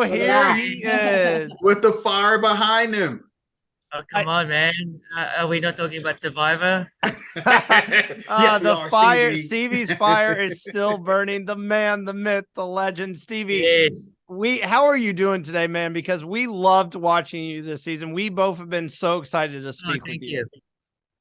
here he is. with the fire behind him. Oh, come on, man. Are we not talking about Survivor? Yes, we The are, fire, Stevie. Stevie's fire is still burning. The man, the myth, the legend, Stevie. Yes. How are you doing today, man? Because we loved watching you this season. We both have been so excited to Oh, speak with thank you. you.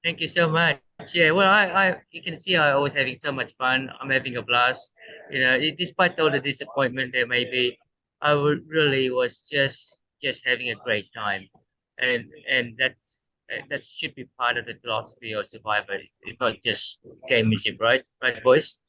Thank you so much. Yeah, well, you can see I always having so much fun. I'm having a blast. Despite all the disappointment there may be, really was just having a great time, and that should be part of the philosophy of Survivor. It's not just gamemanship, right? Right, boys?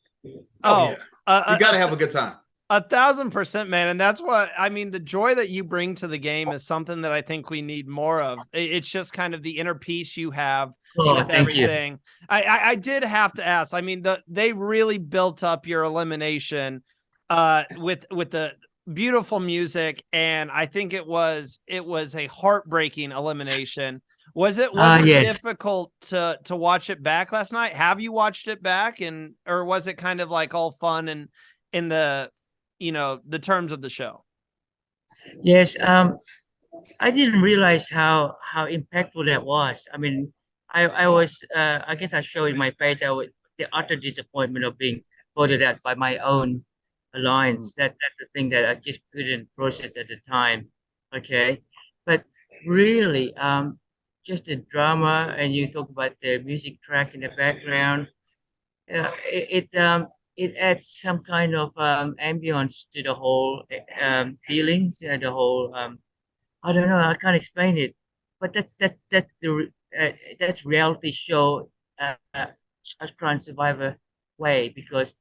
Oh Oh, yeah, you got to have a good time. 1,000%, man. And that's what I mean. The joy that you bring to the game is something that I think we need more of. It's just kind of the inner peace you have Oh, with thank you. everything. I did have to ask. I mean, they really built up your elimination with the beautiful music, and I think it was a heartbreaking elimination. Was it Yes. difficult to watch it back last night? Have you watched it back, and or was it kind of like all fun and in the the terms of the show? Yes, I didn't realize how impactful that was. I mean, I was I guess I showed in my face the utter disappointment of being voted out by my own Mm. alliance. That's the thing that I just couldn't process at the time. Okay, but really, just the drama, and you talk about the music track in the background. It adds some kind of ambience to the whole feelings, the whole I don't know. I can't explain it, but that's reality show Australian Survivor way because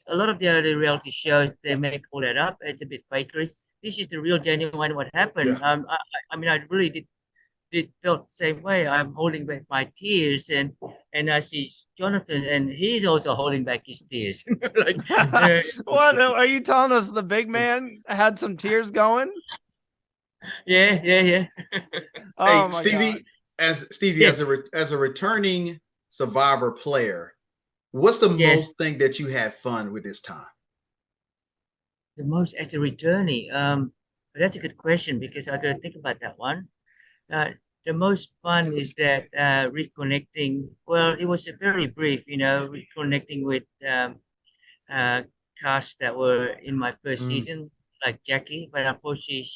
a lot of the other reality shows they make all that up. It's a bit fakery. This is the real genuine what happened. Yeah. I mean, I really did felt the same way. I'm holding back my tears, and I see Jonathan, and he's also holding back his tears. Like, uh, What are you telling us? The big man had some tears going? yeah. Hey, Oh my god. Stevie, Yes, as a returning Survivor player, what's the yes. most thing that you had fun with this time? The most as a returnee. That's a good question because I got to think about that one. Uh, the most fun is that reconnecting. Well, it was a very brief, reconnecting with uh, cast that were in my first Mm. season, like Jackie. But unfortunately,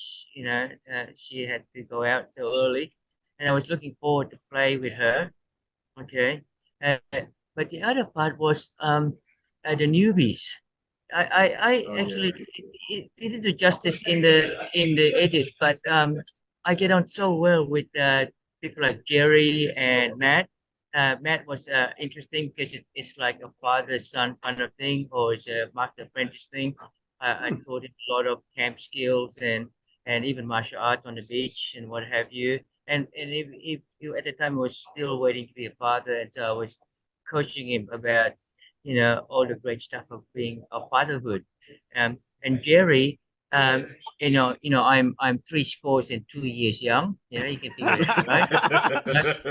she had to go out so early, and I was looking forward to play with her. Okay, uh, but the other part was the newbies. Oh I yeah. actually it didn't do justice in the edit, but I get on so well with people like Jerry and Matt. Matt was interesting because it's like a father-son kind of thing, or it's a master apprentice thing. I Hmm. taught him a lot of camp skills and even martial arts on the beach and what have you. And if you at the time was still waiting to be a father, and so I was coaching him about all the great stuff of being a fatherhood. And Jerry, um, I'm three scores and 2 years young. You can figure it out, right?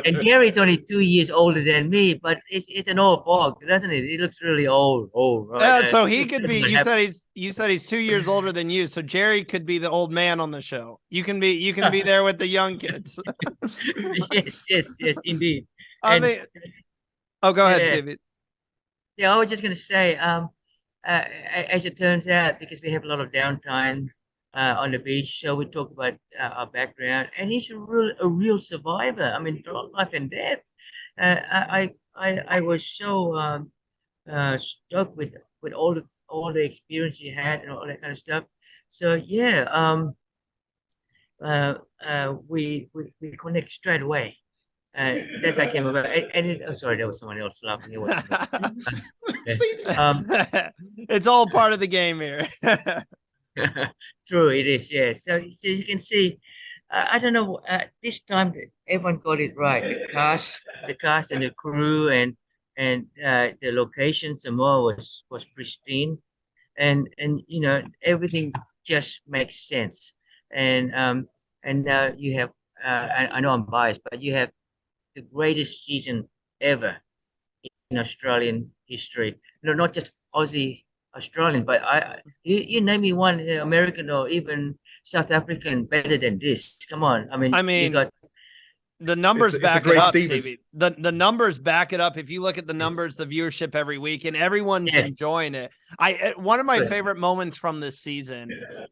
And Jerry's only 2 years older than me, but it's an old fog, doesn't it? It looks really old, right? Yeah, so he could be. What You said he's 2 years older than you. So Jerry could be the old man on the show. You can be there with the young kids. yes, indeed. I And mean, oh, go ahead, yeah, Stevie. yeah, I was just gonna say, as it turns out, because we have a lot of downtime on the beach, so we talk about our background, and he's a real survivor. I mean, life and death. I was so stoked with all the experience he had and all that kind of stuff. So yeah, we connect straight away. That I came about, oh, sorry, there was someone else laughing. It wasn't me. See, Uh, um, It's all part of the game here. True, it is. Yeah. So you can see, I don't know. This time everyone got it right. The cast, and the crew, and the location. Samoa was pristine, and everything just makes sense. And you have. I know I'm biased, but you have the greatest season ever in Australian history. No, not just Aussie. Australian, but you name me one American or even South African better than this. Come on, I mean, I you mean, got the numbers It's a back it great up, Stevens. Stevie. The numbers back it up. If you look at the numbers, the viewership every week, and everyone's yes, enjoying it. One of my good. favorite moments from this season.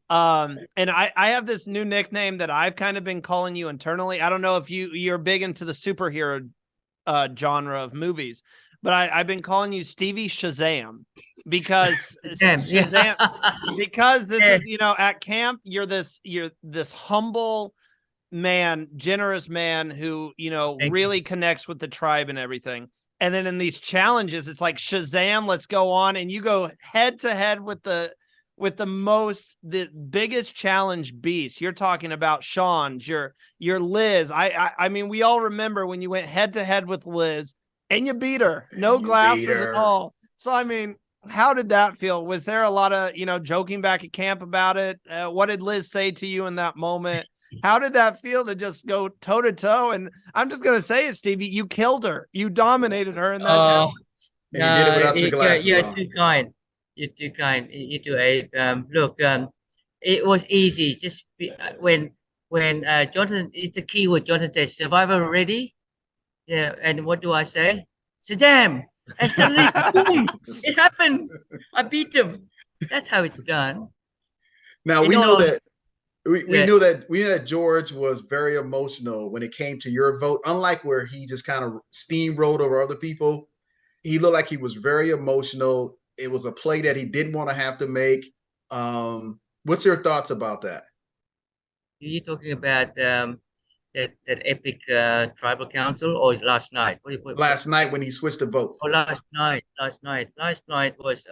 And I have this new nickname that I've kind of been calling you internally. I don't know if you're big into the superhero genre of movies, but I've been calling you Stevie Shazam because Damn, Shazam yeah. because this Yeah, is, at camp you're this humble man, generous man who, thank you. really connects with the tribe and everything. And then in these challenges, it's like Shazam, let's go on. And you go head to head with the biggest challenge beast. You're talking about Sean's, your Liz. I mean, we all remember when you went head to head with Liz and you beat her, no And you beat glasses at her. all. So, I mean, how did that feel? Was there a lot of, joking back at camp about it? What did Liz say to you in that moment? How did that feel to just go toe to toe? And I'm just going to say it, Stevie, you killed her. You dominated her in that challenge. And you did it No, without your glasses you're on. too kind. You're too kind. You too, Abe. Look, it was easy. When Jonathan, it's the key word. Jonathan says, "Survivor ready?" Yeah, and what do I say? Saddam. And suddenly, boom! It happened. I beat him. That's how it's done. Now In we all know honesty, that we yeah, knew that George was very emotional when it came to your vote. Unlike where he just kind of steamrolled over other people, he looked like he was very emotional. It was a play that he didn't want to have to make. What's your thoughts about that? you talking about that epic tribal council or last night? Last night when he switched the vote. Oh, last night was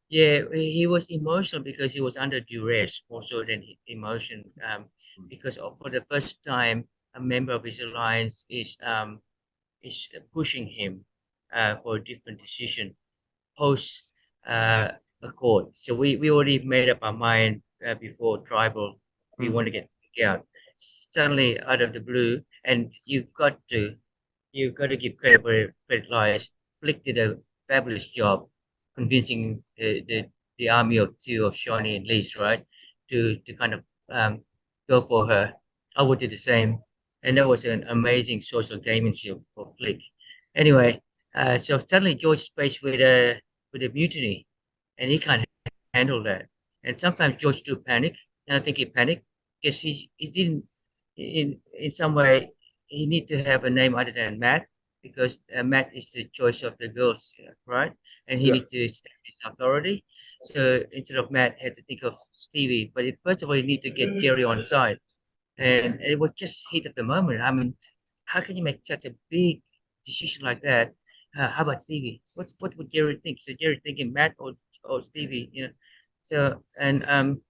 yeah, he was emotional because he was under duress more so than emotion. Because for the first time, a member of his alliance is pushing him for a different decision post accord. So we already made up our mind before tribal. We want to get kicked out. Suddenly, out of the blue, and you got to give credit where credit lies. Flick did a fabulous job convincing the army of two of Shawnee and Lee's, right, to kind of go for her. I would do the same, and that was an amazing social gamemanship for Flick. Anyway, so suddenly George is faced with a mutiny, and he can't handle that. And sometimes George do panic, and I think he panicked because he didn't in some way he need to have a name other than Matt because Matt is the choice of the girls, right? And he Yeah. need to establish authority. So instead of Matt, had to think of Stevie. But first of all, you need to get Jerry on side, and it was just hit at the moment. I mean, how can you make such a big decision like that? How about Stevie? What would Jerry think? So Jerry thinking Matt or Stevie, you know. So and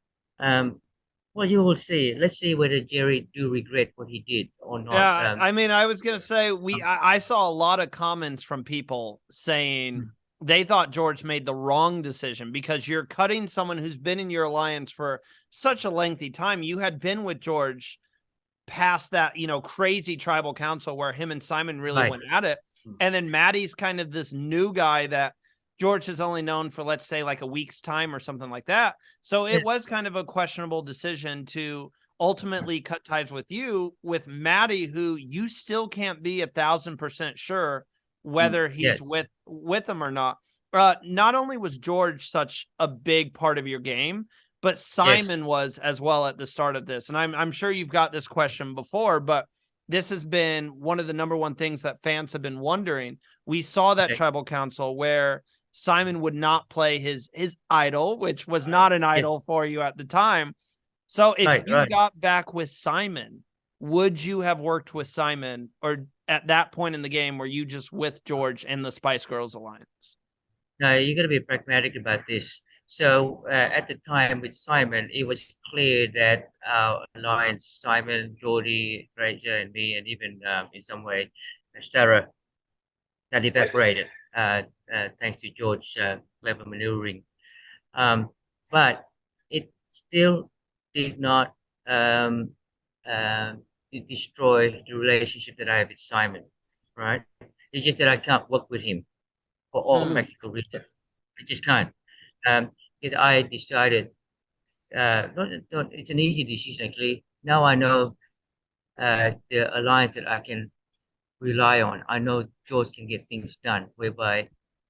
well, you will see. Let's see whether Jerry do regret what he did or not. Yeah, I mean, I was gonna say I saw a lot of comments from people saying they thought George made the wrong decision because you're cutting someone who's been in your alliance for such a lengthy time. You had been with George past that, crazy tribal council where him and Simon really right, went at it. And then Maddie's kind of this new guy that George has only known for, let's say, like a week's time or something like that. So yeah, it was kind of a questionable decision to ultimately cut ties with you, with Maddie, who you still can't be 1,000% sure whether he's yes, with them or not. Not only was George such a big part of your game, but yes, Simon was as well at the start of this. And I'm sure you've got this question before, but this has been one of the number one things that fans have been wondering. We saw that okay, tribal council where Simon would not play his idol, which was not an yes, idol for you at the time. So if right, you right. got back with Simon, would you have worked with Simon, or at that point in the game were you just with George and the Spice Girls alliance? Now you got to be pragmatic about this. So at the time with Simon, it was clear that our alliance, Simon, Geordie, Fraser, and me, and even in some way, Stara, that evaporated thanks to George clever maneuvering. Um, but it still did not um, destroy the relationship that I have with Simon, right? It's just that I can't work with him for all Mm. practical reasons. I just can't. because I decided, not it's an easy decision actually. Now I know the alliance that I can rely on. I know George can get things done, whereby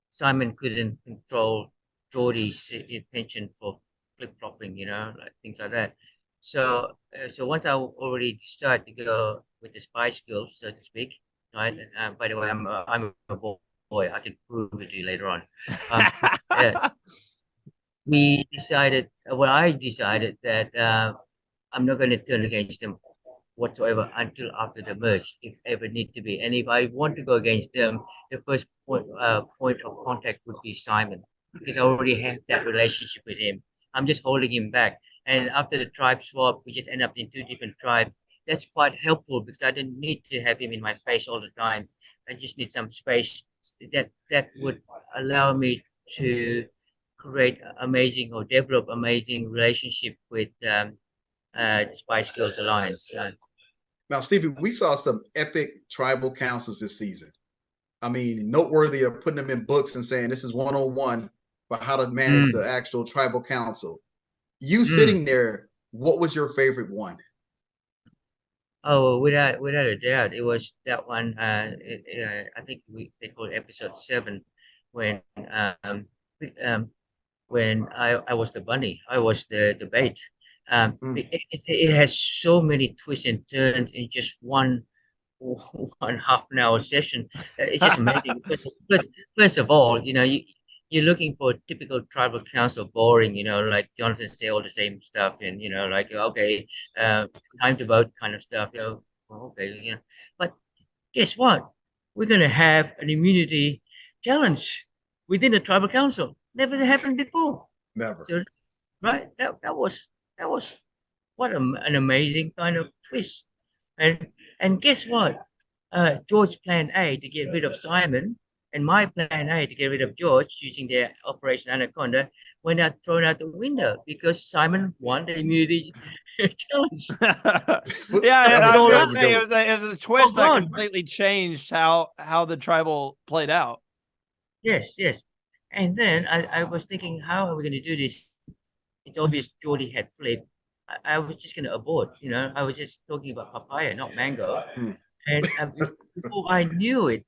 Simon couldn't control Geordie's intention for flip-flopping, like things like that. So once I already decided to go with the Spice Girls, so to speak, right? And, by the way, I'm a boy. I can prove it to you later on. Um, uh, we decided, well, I decided that I'm not going to turn against them whatsoever until after the merge, if ever need to be. And if I want to go against them, the first point of contact would be Simon, because I already have that relationship with him. I'm just holding him back. And after the tribe swap, we just end up in two different tribes. That's quite helpful because I didn't need to have him in my face all the time. I just need some space that would allow me to create amazing or develop amazing relationship with the Spice Girls Alliance. Now, Stevie, we saw some epic tribal councils this season. I mean, noteworthy of putting them in books and saying this is 101 for how to manage the actual tribal council. You sitting there, what was your favorite one? Oh, without a doubt, it was that one. I think they call it episode 7, when um when I was the bunny, I was the bait. It has so many twists and turns in just one half an hour session. It's just amazing. First of all, you're looking for a typical tribal council, boring, like Jonathan say all the same stuff, and like okay, uh, time to vote kind of stuff. Okay, but guess what? We're gonna have an immunity challenge within the tribal council. Never happened before. Never. So, right, that was what an amazing kind of twist. And guess what? George's plan A to get rid of Simon and my plan A to get rid of George using their Operation Anaconda went out thrown out the window because Simon won the immunity challenge. Yeah, That I was all gonna up. say it was a twist that Gone. completely changed how the tribal played out. Yes, yes. And then I was thinking, how are we going to do this? It's obvious Geordie had flipped. I was just going to abort, I was just talking about papaya, not mango. Mm. And before I knew it,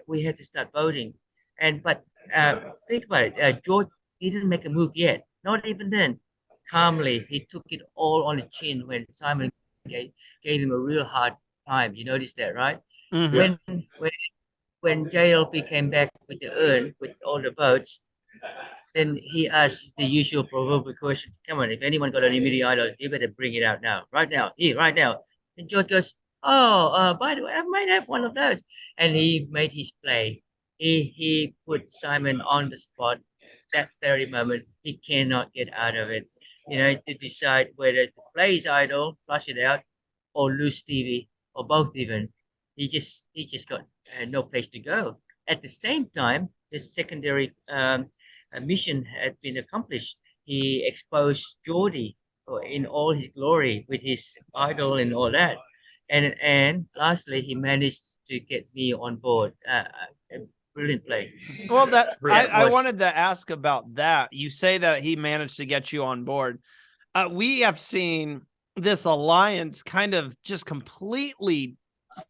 we had to start voting. But think about it. George didn't make a move yet. Not even then. Calmly, he took it all on the chin when Simon gave him a real hard time. You noticed that, right? Mhm. Yeah. When JLP came back with the urn with all the votes, then he asked the usual proverbial question. Come on, if anyone got an immunity idol, you better bring it out now, right now, here, right now. And George goes, "Oh, by the way, I might have one of those." And he made his play. He put Simon on the spot. That very moment, he cannot get out of it. To decide whether to play his idol, flush it out, or lose Stevie, or both even. He just got no place to go. At the same time, the secondary mission had been accomplished. He exposed Geordie in all his glory with his idol and all that. And lastly, he managed to get me on board. Brilliant play. Well, that That I was wanted to ask about that. You say that he managed to get you on board. We have seen this alliance kind of just completely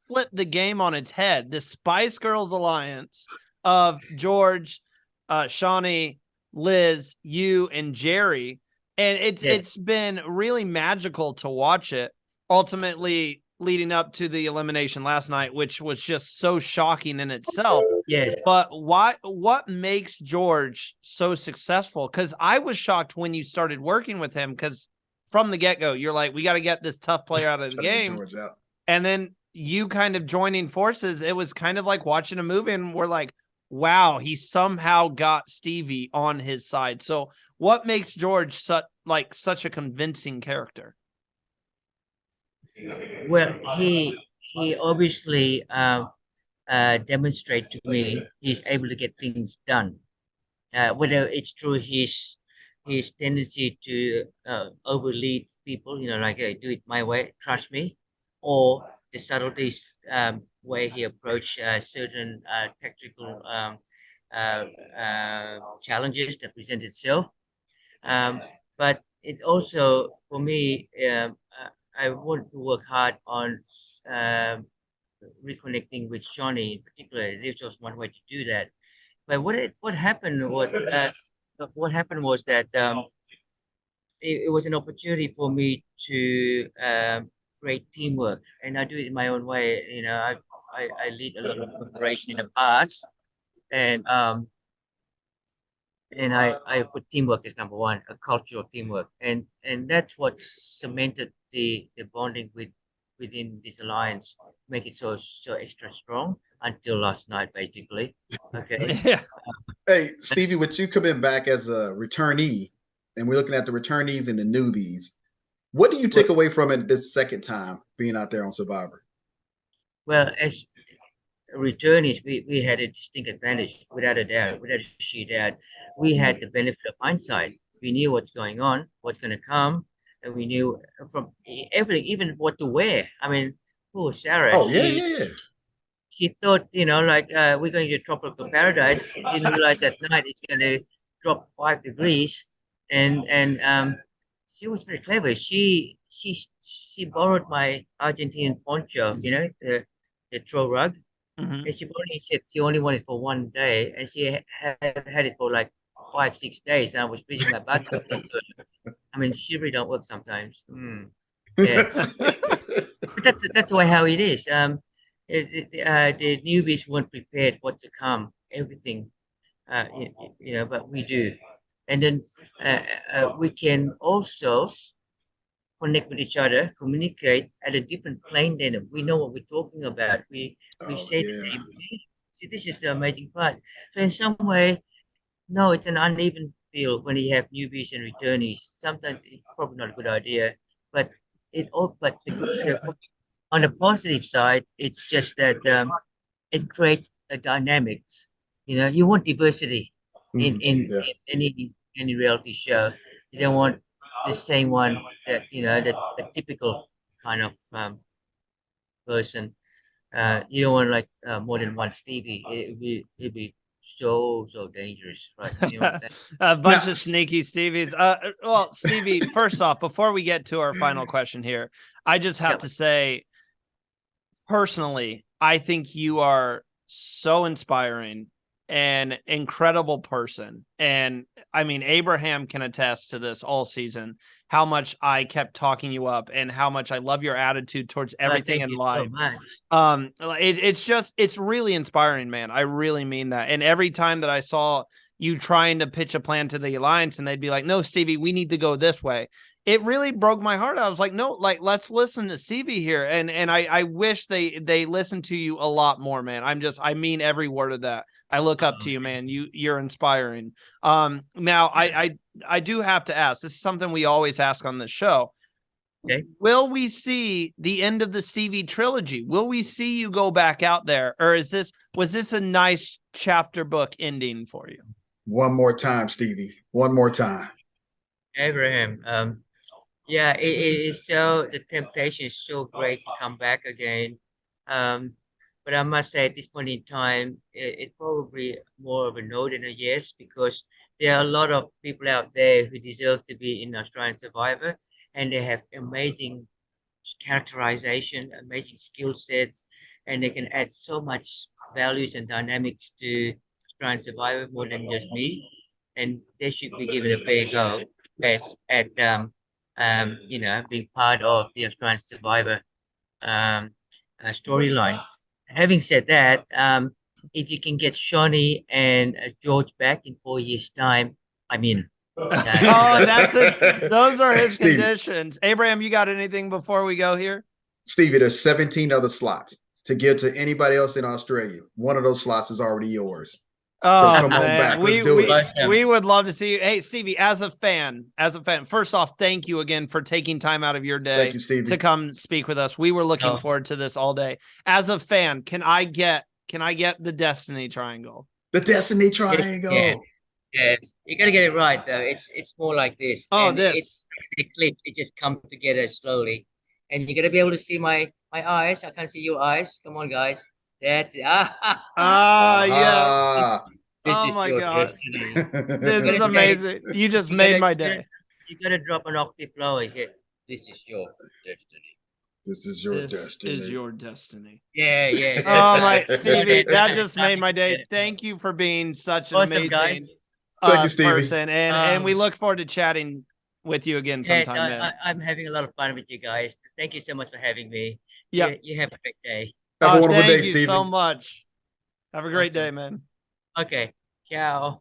flip the game on its head. The Spice Girls alliance of George, Shawnee, Liz, you, and Jerry, and it's been really magical to watch it. Ultimately, leading up to the elimination last night, which was just so shocking in itself. yeah. But what makes George so successful? Because I was shocked when you started working with him, because from the get-go, you're like, we got to get this tough player out of the game. And then you kind of joining forces, it was kind of like watching a movie, and we're like, wow, he somehow got Stevie on his side. So what makes George such a convincing character? Well, he obviously demonstrate to me he's able to get things done. Whether it's through his tendency to overlead people, like hey, do it my way, trust me, or the subtleties way he approach certain tactical challenges that present itself. But it also, for me, I want to work hard on reconnecting with Shawnee in particular. This was one way to do that. But what happened was that it was an opportunity for me to create teamwork, and I do it in my own way. I lead a lot of corporation in the past, and I put teamwork as number one, a culture of teamwork, and that's what cemented the bonding within this alliance, make it so extra strong until last night, basically. Okay. Yeah. Hey, Stevie, with you coming back as a returnee, and we're looking at the returnees and the newbies, what do you take away from it this second time being out there on Survivor? Well, as returnees, we had a distinct advantage, without a doubt, without a sheer doubt. We had the benefit of hindsight. We knew what's going on, what's going to come, and we knew from everything, even what to wear. I mean, poor Sarah, Oh, yeah. she thought, like we're going to tropical paradise. She didn't realize that night it's going to drop 5 degrees, and she was very clever. She borrowed my Argentinian poncho, the throw rug, Mhm. and she only said she only wanted it for one day, and she had it for like 5 6 days. And I was freezing my butt off. I mean, she really don't work sometimes. Yeah, but that's the way how it is. The newbies weren't prepared what to come, everything, but we do, and then we can also connect with each other, communicate at a different plane. Then we know what we're talking about. We Oh, say the yeah. same thing. See, this is the amazing part. So in some way, no, it's an uneven field when you have newbies and returnees. Sometimes it's probably not a good idea, but on the positive side, it's just that it creates a dynamics. You want diversity in Mhm, in, yeah. in any reality show. You don't want the same one that that a typical kind of person. You don't want like more than one Stevie. It'd be so dangerous, right? You know what I'm saying? A Now, bunch of sneaky Stevies. Well, Stevie, first off, before we get to our final question here, I just have Yep. to say, personally, I think you are so inspiring and incredible person. And I mean, Abraham can attest to this all season, how much I kept talking you up and how much I love your attitude towards everything Thank in you so life. much. It's really inspiring, man. I really mean that. And every time that I saw you trying to pitch a plan to the alliance and they'd be like, no, Stevie, we need to go this way, it really broke my heart. I was like, no, like, let's listen to Stevie here. And I wish they listen to you a lot more, man. I mean every word of that. I look up to you, man. You're inspiring. Now I do have to ask, this is something we always ask on this show. Okay. Will we see the end of the Stevie trilogy? Will we see you go back out there? Or was this a nice chapter book ending for you? one more time, Stevie. One more time. Abraham. Yeah, it is so the temptation is so great to come back again. Um, but I must say at this point in time, it's probably more of a no than a yes because there are a lot of people out there who deserve to be in Australian Survivor, and they have amazing characterization, amazing skill sets, and they can add so much values and dynamics to Australian Survivor more than just me, and they should be given a fair go at being part of the Australian Survivor um, storyline. Having said that, if you can get Shawnee and George back in 4 years' time, I'm in. Oh, that's it. Those are his Stevie, conditions. Abraham, you got anything before we go here? Stevie, there's 17 other slots to give to anybody else in Australia. One of those slots is already yours. So Oh come on man, back. Let's do it. we would love to see you. Hey, Stevie, as a fan, first off, thank you again for taking time out of your Thank day you, Stevie. to come speak with us. We were looking No. forward to this all day. As a fan, can I get the Destiny Triangle? The Destiny Yes, Triangle. yeah. Yes, you gotta get it right though. It's more like this, Oh, and this. the clip it just comes together slowly, and you gotta be able to see my eyes. I can't see your eyes. Come on, guys. That's it. Ah, yes. Aha. Oh is my your God. destiny. This You is gotta say it. amazing. You just You made gotta, my you gotta, day. you gotta drop an octave lower. He said, "This is your destiny." This is your This destiny. is your destiny. Yeah, yeah. Oh my, That's Stevie, that that's just made my day. yeah. Thank you for being such an Awesome, guys. amazing Thank you, Stevie. person, and we Um, look forward to chatting with you again yes, sometime, man. I'm having a lot of fun with you guys. Thank you so much for having me. Yep. You have a great day. Have a wonderful day, Thank you so Stevie. much. Have a great day, Awesome. man. Okay. Ciao.